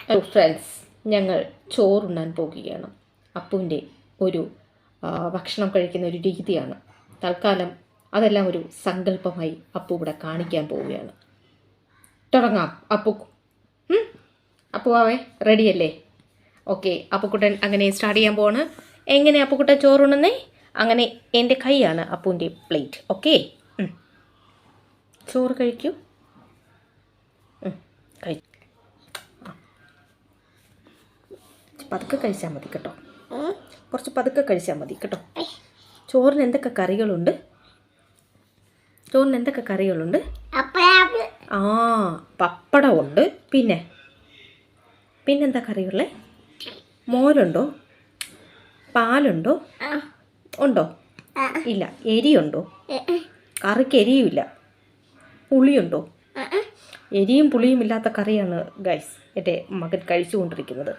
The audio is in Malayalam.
ഹലോ ഫ്രണ്ട്സ്, ഞങ്ങൾ ചോറുണ്ണാൻ പോകുകയാണ്. അപ്പുവിൻ്റെ ഒരു ഭക്ഷണം കഴിക്കുന്ന ഒരു രീതിയാണ്. തൽക്കാലം അതെല്ലാം ഒരു സങ്കല്പമായി അപ്പു ഇവിടെ കാണിക്കാൻ പോവുകയാണ്. തുടങ്ങാം അപ്പു. അപ്പുവാവേ റെഡിയല്ലേ? ഓക്കെ, അപ്പുക്കുട്ടൻ അങ്ങനെ സ്റ്റാർട്ട് ചെയ്യാൻ പോവാണ്. എങ്ങനെ അപ്പുക്കുട്ടൻ ചോറുണ്ണുന്നേ? അങ്ങനെ എൻ്റെ കൈയാണ് അപ്പുവിൻ്റെ പ്ലേറ്റ്. ഓക്കെ, ചോറ് കഴിക്കൂ. കഴിക്കും. പതുക്കെ കഴിച്ചാൽ മതി കേട്ടോ, കുറച്ച് പതുക്കെ കഴിച്ചാൽ മതി കേട്ടോ. ചോറിന് എന്തൊക്കെ കറികളുണ്ട്? ആ, പപ്പടമുണ്ട്. പിന്നെന്താ കറികളെ? മോരുണ്ടോ? പാലുണ്ടോ? ഉണ്ടോ? ഇല്ല. എരിയുണ്ടോ? കറിക്ക് എരിയുമില്ല. പുളിയുണ്ടോ? എരിയും പുളിയും ഇല്ലാത്ത കറിയാണ് ഗൈസ് എൻ്റെ മകൻ കഴിച്ചുകൊണ്ടിരിക്കുന്നത്.